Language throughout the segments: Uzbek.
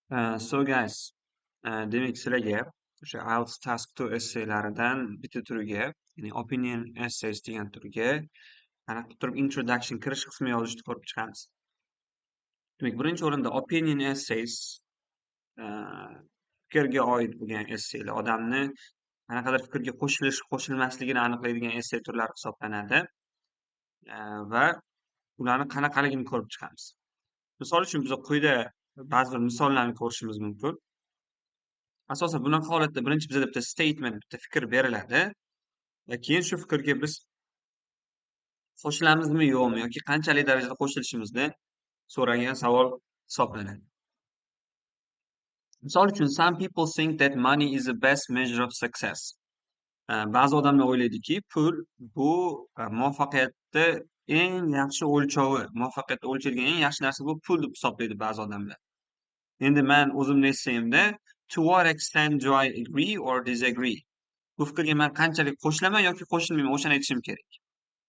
So guys, demak sizlarga o'sha IELTS Task 2 esseylaridan bitta turiga, ya'ni Opinion Essays degan turiga qanaqa qilib turib Introduction kirish qismi yozishni ko'rib chiqamiz. Demak, birinchi o'rinda Opinion Essays fikrga oid bo'lgan esseylar, odamni qanaqadir fikrga qo'shilmasligini aniqlaydigan essey turlari hisoblanadi va ularni qanaqaligini ko'rib chiqamiz. Misol uchun biz quyida ba'zi bir misollarni ko'rishimiz mumkin. Asosan bunaqa holatda birinchi bizada bitta statement, bitta fikr beriladi va keyin shu fikrga biz qo'shilamizmi yo'qmi yoki qanchalik darajada qo'shilishimizni so'ragan savol hisoblanadi. Misol uchun, some people think that money is the best measure of success. Ba'zi odamlar o'ylaydiki, pul bu muvaffaqiyatni eng yaxshi o'lchovi, muvaffaqiyatni o'lchaydigan eng yaxshi narsa bu pul deb hisoblaydi ba'zi odamlar. Endi men o'zimni essayimda to what extent do I agree or disagree? Bu fikrga men qanchalik qo'shilaman yoki qo'shilmayman, o'shani aytishim kerak.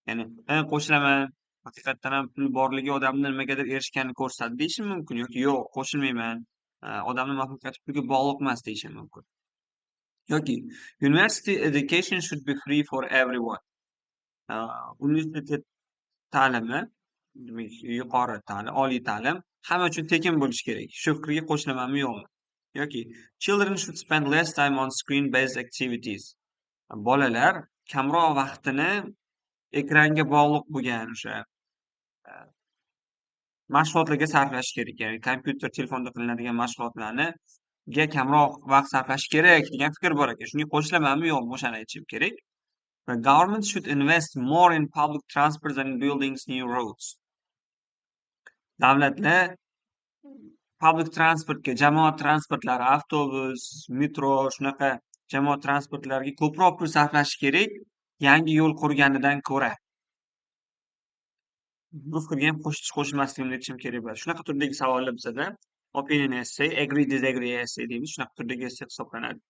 Ya'ni, qo'shilaman, haqiqatdan ham pul borligi odamni nimagadir erishganini ko'rsatadi deyishim mumkin yoki yo'q, qo'shilmayman, odamni muvaffaqiyati pulga bog'liq emas deyishim mumkin. Yoki university education should be free for everyone. Universitet ta'limi, demak, yuqori ta'lim, oliy ta'lim hamma uchun tekin bo'lishi kerak. Shu fikrga qo'shilamanmi yo'qmi? Yoki children should spend less time on screen based activities. Bolalar kamroq vaqtini ekranga bog'liq bo'lgan o'sha mashg'ulotlarga sarflash kerak. Ya'ni kompyuter, telefonda qilinadigan mashg'ulotlarga kamroq vaqt sarflash kerak degan fikr bor ekan. Shunga qo'shilamanmi yo'qmi, o'shani aytishim kerak. Va government should invest more in public transport and building new roads. Davlatlar public transportga, jamoat transportlari, avtobus, metro, shunaqa jamoat transportlariga ko'proq pul sarflashi kerak, yangi yo'l qurganidan ko'ra. Bu fikrga ham qo'shilmasligimni aytishim kerak bo'ladi. Shunaqa turdagi savollar bizada opinion essay, agree disagree essay deymiz. Shunaqa turdagi essay hisoblanadi.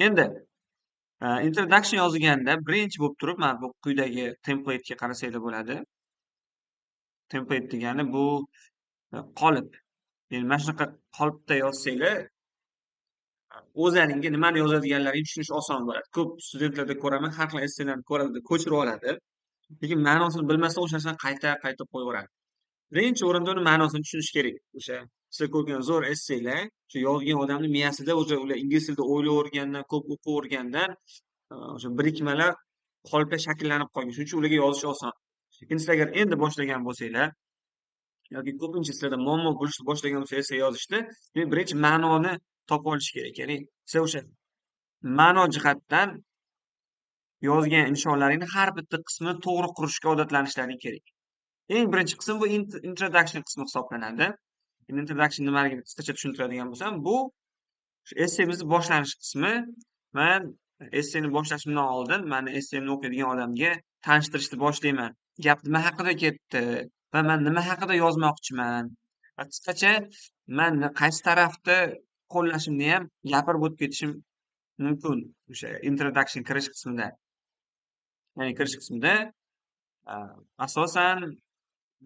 Endi introduction yozganda birinchi bo'lib turib, mana bu quyidagi template'ga qarasanglar bo'ladi. Template degani bu qolip. Ya'ni mana shunaqa qolipda yozsanglar o'zlaringga nimani yozadiganlaringni tushunish oson bo'ladi. Ko'p studentlarda ko'raman, har xil essaylarni ko'radi, ko'chirib oladi. Lekin ma'nosini bilmasa o'sha narsani qayta qo'yaveradi. Birinchi o'rinda uni ma'nosini tushunish kerak. O'sha sizlar ko'rgan zo'r essaylar, shu yozgan odamni miyasida o'sha ular ingliz tilida o'ylayvergandan, ko'p o'qivergandan o'sha birikmalar qolipda shakllanib qolgan. Shuning uchun ularga yozish oson. Endi sizlar agar endi boshlagan bo'lsanglar yoki ko'pincha sizlarda muammo bo'lishni boshlagan bo'lsa essay yozishda, birinchi ma'noni topib olish kerak. Ya'ni sizlar o'sha ma'no jihatdan yozgan insholaringni har bitta qismini to'g'ri qurishga odatlanishlaring kerak. Eng birinchi qism bu introduction qismi hisoblanadi. Introduction nimaligini qisqacha tushuntiradigan bo'lsam, bu essayimizni boshlanish qismi. Men essayni boshlashimdan oldin mani essayimni o'qiydigan odamga tanishtirishni boshlayman. Gap nima haqida ketdi va men nima haqida yozmoqchiman. Va qisqacha men qaysi tarafni qo'llashimni ham gapirib o'tib ketishim mumkin o'sha introduction kirish qismida. Ya'ni kirish qismida asosan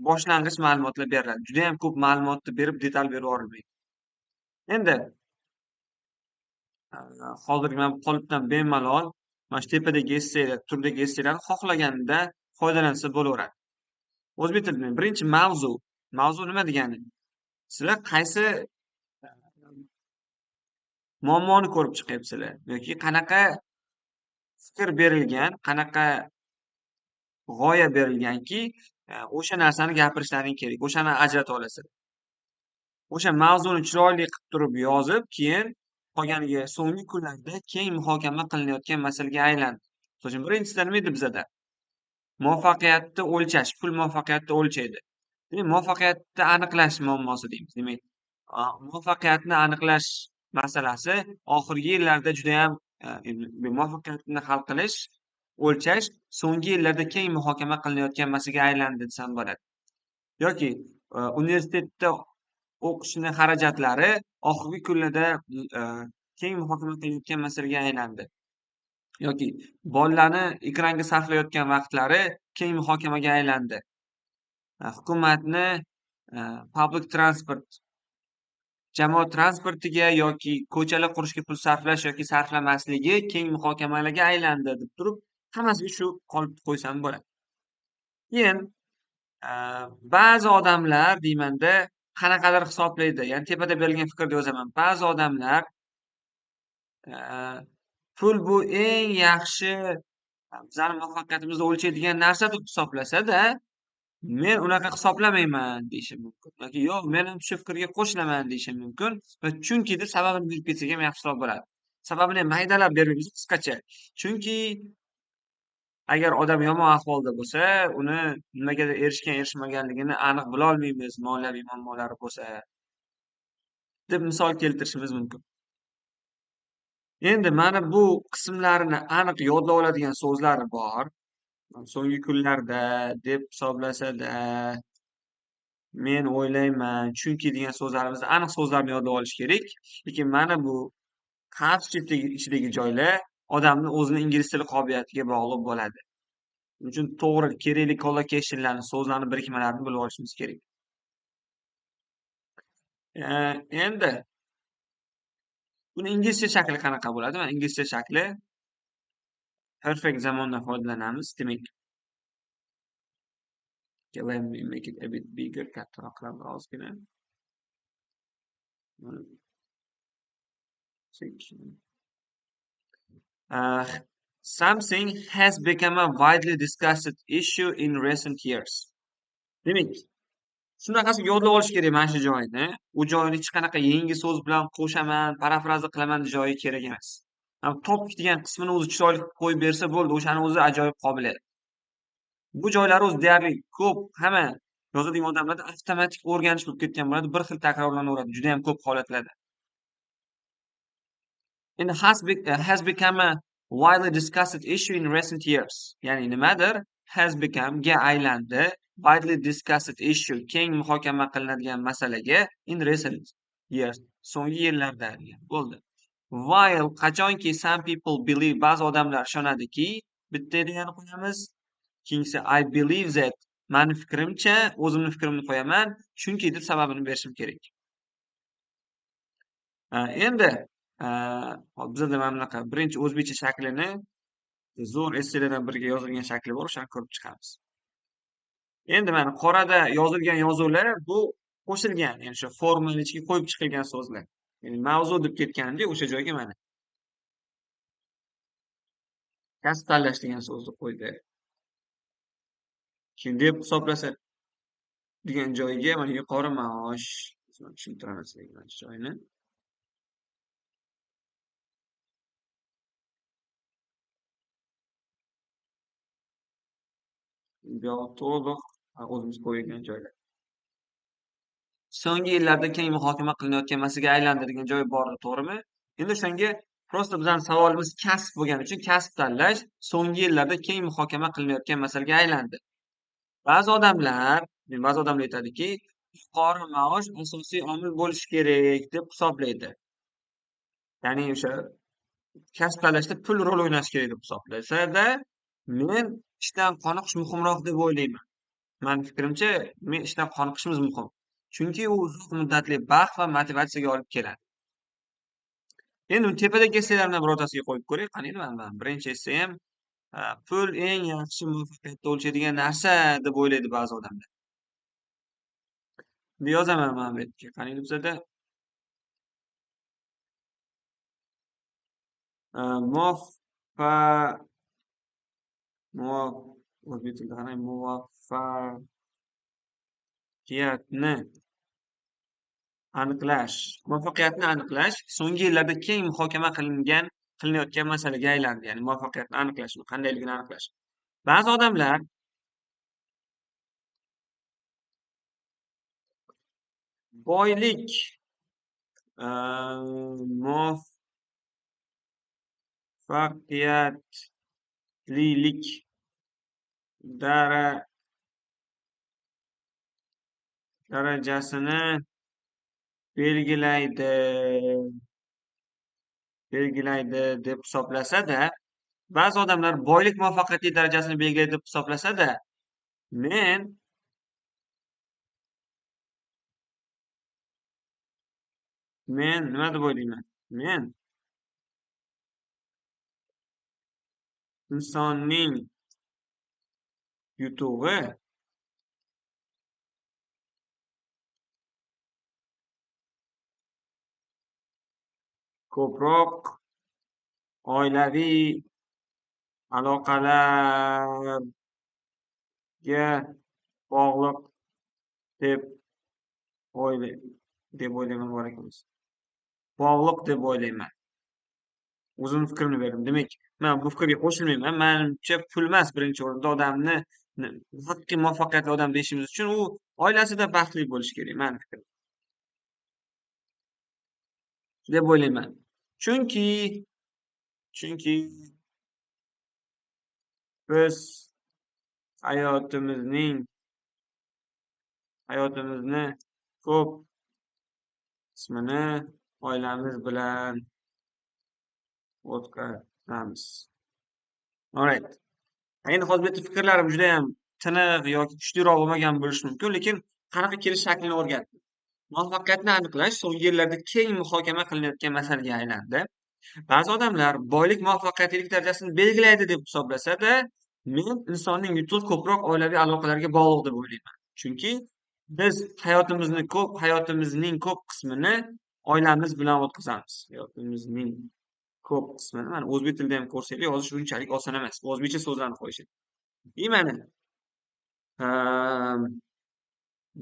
boshlang'ich ma'lumotlar beriladi. Juda ham ko'p ma'lumotni berib, detal berib yuborilmaydi. Endi hozirgi mana bu qolipdan bemalol mana shu tepadagi essaylar, turdagi essaylarni xohlaganida foydalansa bo'laveradi. O'zbek tilida birinchi mavzu. Mavzu nima degani? Sizlar qaysi muammoni ko'rib chiqyapsizlar yoki qanaqa fikr berilgan, qanaqa g'oya berilganki, o'sha narsani gapirishlaring kerak. O'shani ajratib olasizlar. O'sha mavzuni chiroyli qilib turib yozib, keyin qolganiga so'nggi kunlarda keng muhokama qilinayotgan masalaga aylandi. Misol uchun birinchisi nima edi bizada? Muvaffaqiyatni o'lchash, pul muvaffaqiyatni o'lchaydi. Demak, muvaffaqiyatni aniqlash muammosi deymiz. Demak, muvaffaqiyatni aniqlash masalasi oxirgi yillarda juda ham muvaffaqiyatni hal qilish, o'lchash so'nggi yillarda keng muhokama qilinayotgan masalaga aylandi desam bo'ladi. Yoki universitetda o'qishni xarajatlari oxirgi kunlarda keng muhokama qilinayotgan masalaga aylandi. Yoki bolalarni ekranga sarflayotgan vaqtlari keng muhokamaga aylandi. Hukumatni public transport jamoat transportiga yoki ko'chalar qurishga pul sarflash yoki sarflamasligi keng muhokamalarga aylandi deb turib, hammasiga shu qolip qo'ysam bo'ladi. Keyin ba'zi odamlar deymanda qanaqadir hisoblaydi. Ya'ni tepada berilgan fikrda yozaman. Ba'zi odamlar pul bu eng yaxshi bizani muvaffaqiyatimizni o'lchaydigan narsa deb hisoblasa-da, men unaqa hisoblamayman deyishi mumkin. Yoki yo'q, men ham shu fikrga qo'shilaman deyishi mumkin va chunki deb sababini berib ketsak ham yaxshiroq bo'ladi. Sababini ham maydalab bermaymiz qisqacha. Chunki agar odam yomon ahvolda bo'lsa, uni nimagadir erishgan, erishmaganligini aniq bilolmaymiz, moliyaviy muammolari bo'lsa, deb misol keltirishimiz mumkin. Endi mana bu qismlarini aniq yodlab oladigan so'zlari bor. So'nggi kunlarda deb hisoblasa-da, men o'ylayman, chunki degan so'zlarimizni aniq so'zlarni yodlab olish kerak. Lekin mana bu harf ichidagi joylar odamni o'zini ingliz tili qobiliyatiga bog'liq bo'ladi. Shuning uchun to'g'ri kerakli collocationlarni, so'zlarni birikmalarini bilib olishimiz kerak. Endi buni inglizcha shakli qanaqa bo'ladi? Mana inglizcha shakli perfect zamondan foydalanamiz. Demak, let me make it a bit bigger, kattaroq qilamiz ozgina. Something has become a widely discussed issue in recent years. Demak, shunaqasiga yodlab olish kerak mana shu joyni. U joyni hech qanaqa yangi so'z bilan qo'shaman, parafraza qilaman joyi kerak emas. Topic degan qismini o'zi chiroyli qilib qo'yib bersa bo'ldi, o'shani o'zi ajoyib qobiliyat. Bu joylari o'zi deyarli ko'p, hamma yozadigan odamlarda avtomatik o'rganish bo'lib ketgan bo'ladi, bir xil takrorlanaveradi juda ham ko'p holatlarda. Endi has become a widely discussed issue in recent years. Ya'ni nimadir has become ga aylandi, widely discussed issue keng muhokama qilinadigan masalaga in recent years, so'nggi yillarda bo'ldi. While qachonki some people believe, ba'zi odamlar ishonadiki, bitta degani qo'yamiz, keyingisi I believe that, mani fikrimcha, o'zimni fikrimni qo'yaman, chunki deb sababini berishim kerak. Endi bizda mana bunaqa birinchi o'zbekcha shaklini zo'r esselardan biriga yozilgan shakli bor, o'shani ko'rib chiqamiz. Endi mana qorada yozilgan yozuvlar bu qo'shilgan, ya'ni o'sha formani ichiga qo'yib chiqilgan so'zlar. Ya'ni mavzu deb ketganda o'sha joyga mana kasb tanlash degan so'zni qo'ydi. Keyin deb hisoblasa degan joyga mana yuqori maosh tushuntiramiz mana shu joyni. Bu to'liq o'zimiz qo'ygan joylar. So'nggi yillarda keng muhokama qilinayotgan masalaga aylandi degan joyi bor, to'g'rimi? Endi o'shanga prosta bizning savolimiz kasb bo'lgani uchun kasb tanlash so'nggi yillarda keng muhokama qilinayotgan masalaga aylandi. Ba'zi odamlar aytadiki, yuqori maosh asosiy omil bo'lishi kerak deb hisoblaydi. Ya'ni o'sha kasb tanlashda pul rol o'ynashi kerak deb hisoblasa-da, men ishdan qoniqish muhimroq deb o'ylayman. Mani fikrimcha, men ishdan qoniqishimiz muhim. Chunki u uzoq muddatli baxt va motivatsiyaga olib keladi. Endi uni tepadagi esselardan birortasiga qo'yib ko'ray. Qaniydi, mana birinchi esse ham pul eng yaxshi muvaffaqiyatni o'lchaydigan narsa deb o'ylaydi ba'zi odamlar. Endi yozaman mana bu yerga. Qaniydi bizada o'zbek tilida qanday muvaffaqiyatni aniqlash so'nggi yillarda keng muhokama qilinayotgan masalaga aylandi. Ya'ni muvaffaqiyatni aniqlash, qandayligini aniqlash. Ba'zi odamlar boylik muvaffaqiyatlilik darajasini belgilaydi deb hisoblasa-da, ba'zi odamlar boylik muvaffaqiyatli darajasini belgilaydi deb hisoblasa-da, men Men nima deb o'ylayman? Men insonning yutug'i ko'proq oilaviy aloqalarga bog'liq deb o'ylayman. Bog'liq deb o'ylayman. O'zimni fikrimni berdim. Demak, men bu fikrga qo'shilmayman. Menimcha, pul emas birinchi o'rinda odamni haqiqiy muvaffaqiyatli odam deyishimiz uchun u oilasida baxtli bo'lishi kerak, mani fikrim, deb o'ylayman. Chunki chunki biz hayotimizni ko'p qismini oilamiz bilan o'tkazamiz. Alright. Endi hozir bu yerda fikrlarim judayam tiniq yoki kuchliroq bo'lmagan bo'lishi mumkin, lekin qanaqa kelish shaklini o'rgatdim. Muvaffaqiyatni aniqlash so'nggi yillarda keng muhokama qilinayotgan masalaga aylandi. Ba'zi odamlar boylik muvaffaqiyatlilik darajasini belgilaydi deb hisoblasa-da, men insonning yutug'i ko'proq oilaviy aloqalarga bog'liq deb o'ylayman. Chunki biz hayotimizning ko'p qismini oilamiz bilan o'tkazamiz. Hayotimizning ko'p qismini mana o'zbek tilida ham ko'rsanglar yozish unchalik oson emas. O'zbekcha so'zlarni qo'yish. И mana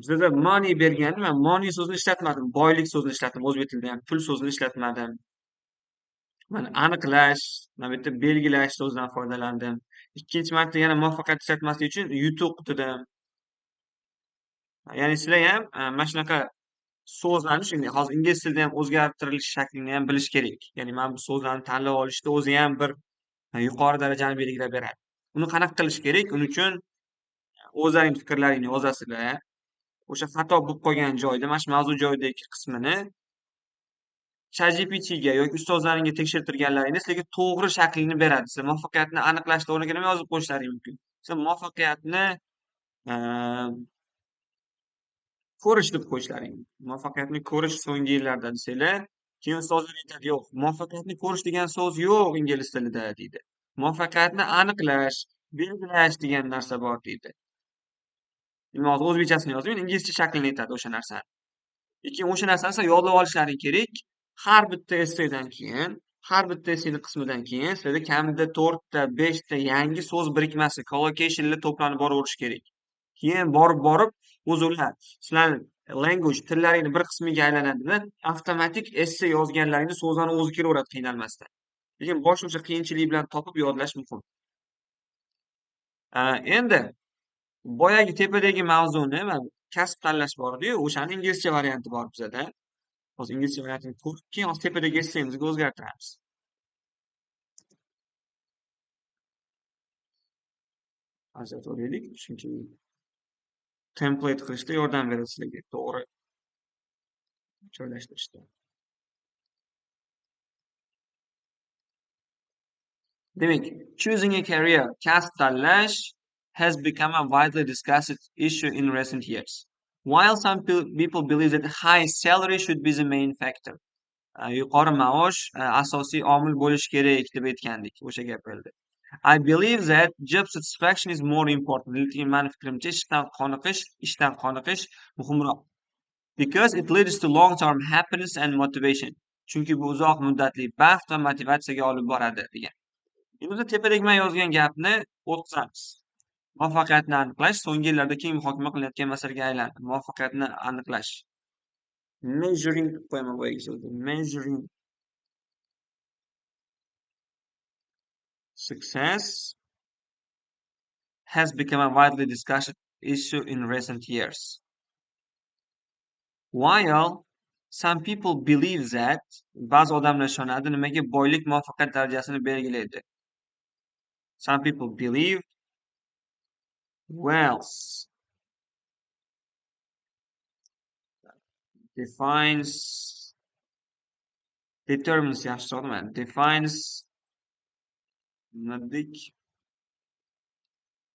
bizada money berganda man money so'zini ishlatmadim, boylik so'zini ishlatdim. O'zbek tilida ham pul so'zini ishlatmadim. Mana aniqlash, mana bu yerda belgilash so'zidan foydalandim. Ikkinchi marta yana muvaffaqiyat ishlatmaslik uchun yutuq dedim. Ya'ni sizlar ham mana shunaqa so'zlarni shunday hozir ingliz tilida ham o'zgartirilish shaklini ham bilish kerak. Ya'ni mana bu so'zlarni tanlab olishda o'zi ham bir yuqori darajani belgilab beradi. Uni qanaqa qilish kerak? Uning uchun o'zlaring fikrlaringni yozasizlar. O'sha xato bo'lib qolgan joyda, mana shu mavzu joyidagi qismini ChatGPTga yoki ustozlaringga tekshirtirganlaringda sizlarga to'g'ri shaklini beradi. Sizlar muvaffaqiyatni aniqlashni o'rniga nima yozib qo'yishlaring mumkin? Sizlar muvaffaqiyatni ko'rish deb qo'yishlaring mumkin. Muvaffaqiyatni ko'rish so'nggi yillarda desanglar, keyin ustozlar aytadi, yo'q, muvaffaqiyatni ko'rish degan so'z yo'q ingliz tilida deydi. Muvaffaqiyatni aniqlash, belgilash degan narsa bor deydi. Iltimos o'zbekchasini yozing, inglizcha shaklini aytadi o'sha narsani. Lekin o'sha narsani sizlar yodlab olishlaring kerak. Har bitta essaydan keyin, har bitta essayni qismidan keyin sizlarda kamida 4 ta, 5 ta yangi so'z birikmasi, collocationlar to'planib boraverishi kerak. Keyin borib o'zi ular sizlarni language tillaringni bir qismiga aylanadida avtomatik essay yozganlaringda so'zlarni o'zi kelaveradi qiynalmasdan. Lekin boshida o'sha qiyinchilik bilan topib yodlash muhim. Endi boyagi tepadagi mavzuni kasb tanlash bor edi-yu, o'shani inglizcha varianti bor bizada. Hozir inglizcha variantini ko'rib, keyin hozir tepadagi essayimizga o'zgartiramiz. Ajratib olaylik, chunki template qilishda yordam beradi sizlarga to'g'ri joylashtirishda. Demak, choosing a career, kasb tanlash has become a widely discussed issue in recent years. While some people believe that high salary should be the main factor. Yuqori maosh asosiy omil bo'lishi kerak deb aytgandik o'sha gaplarda. I believe that job satisfaction is more important. Lekin mani fikrimcha ishdan qoniqish muhimroq. Because it leads to long-term happiness and motivation. Chunki bu uzoq muddatli baxt va motivatsiyaga olib boradi degan. Endi tepadagi men yozgan gapni o'qisamiz. Muvaffaqiyatni aniqlash so'nggi yillarda keng muhokama qilinayotgan masalaga aylandi. Muvaffaqiyatni aniqlash. Measuring qo'yaman boyagi so'zni. Measuring success has become a widely discussed issue in recent years. While some people believe that ba'zi odamlar ishonadi nimaga boylik muvaffaqiyat darajasini belgilaydi. Some people believe wealth determines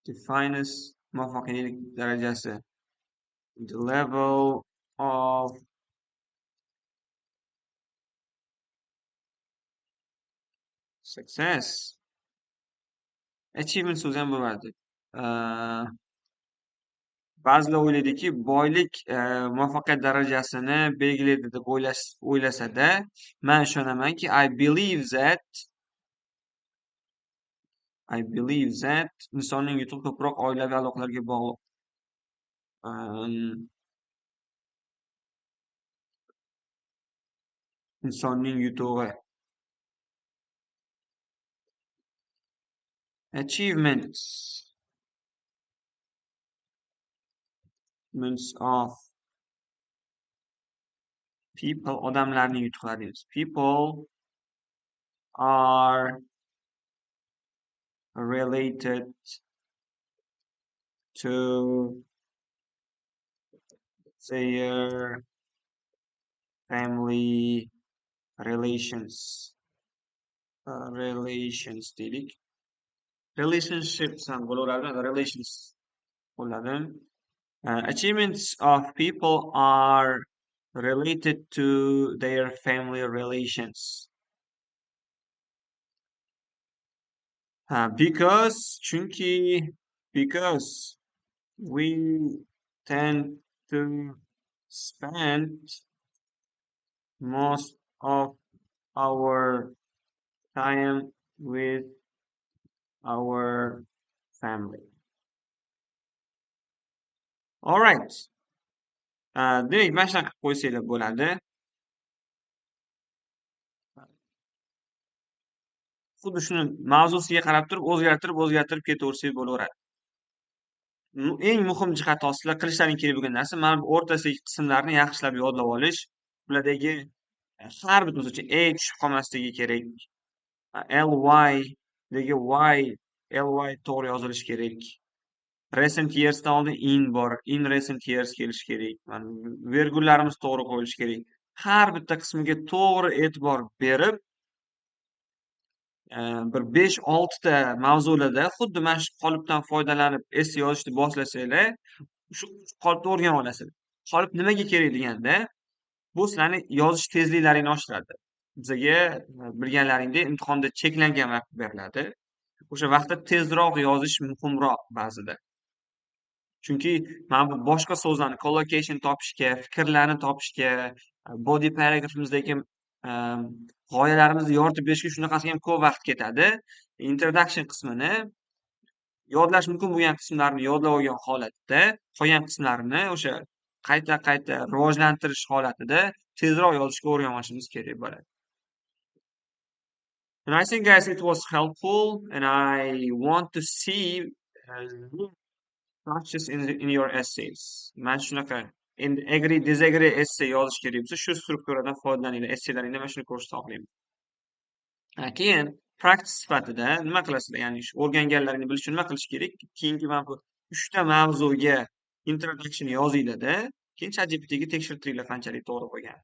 defines muvaffaqiyatlik darajasi, the level of Success. Achievement so'zi ham bo'ladi. Ba'zilar o'ylaydiki, boylik muvaffaqiyat darajasini belgilaydi deb o'ylasa-da, man ishonamanki, I believe that insonning yutug'i ko'proq oilaviy aloqalarga bog'liq. Insonning yutug'i. Achievements of people, odamlarning yutuqlari deymiz. People are related to their family relations. Relations dedik. Relationships ham bo'laveradi, relations bo'ladi. Achievements of people are related to their family relations. Because we tend to spend most of our time with our family. All right. Demak, mana shunaqa qilib qo'ysanglar bo'ladi. Xuddi shuni mavzusiga qarab turib, o'zgartirib ketaversangiz bo'laveradi. Eng muhim jihati ostida qilishlaring kerak bo'lgan narsa mana bu o'rtasidagi qismlarni yaxshilab yodlab olish. Bulardagi har bir o'zicha a tushib qolmasligi kerak. ly dagi ly to'g'ri yozilishi kerak. Recent yearsdan oldin in bor, in recent years kelishi kerak. Vergullarimiz to'g'ri qo'yilishi kerak. Har bitta qismiga to'g'ri e'tibor berib, bir 5-6 ta mavzularda xuddi mana shu qolipdan foydalanib essay yozishni boshlasanglar, shu qolipni o'rganib olasizlar. Qolip nimaga kerak deganda, bu sizlarni yozish tezliklaringni oshiradi. Bizga bilganlaringdek imtihonda cheklangan vaqt beriladi. O'sha vaqtda tezroq yozish muhimroq ba'zida. Chunki mana bu boshqa so'zlarni collocation topishga, fikrlarni topishga, body paragraphimizdagi g'oyalarimizni yoritib berishga shunaqasiga ham ko'p vaqt ketadi. Introduction qismini yodlash mumkin bo'lgan qismlarni yodlab olgan holatda, qolgan qismlarini o'sha qayta rivojlantirish holatida tezroq yozishga o'rganib olishimiz kerak bo'ladi. And I think, guys, it was helpful, and I want to see touches in your essays. Mana shunaqa endi agree disagree essay yozish kerak bo'lsa, shu strukturadan foydalaninglar. Essaylaringda mana shuni ko'rishni xohlayman. Keyin practice sifatida nima qilasizlar? Ya'ni shu o'rganganlaringni bilish uchun nima qilish kerak? Keyingi mana bu 3 ta mavzuga introduction yozinglar-da, keyin ChatGPT ga tekshirtiringlar qanchalik to'g'ri bo'lgan.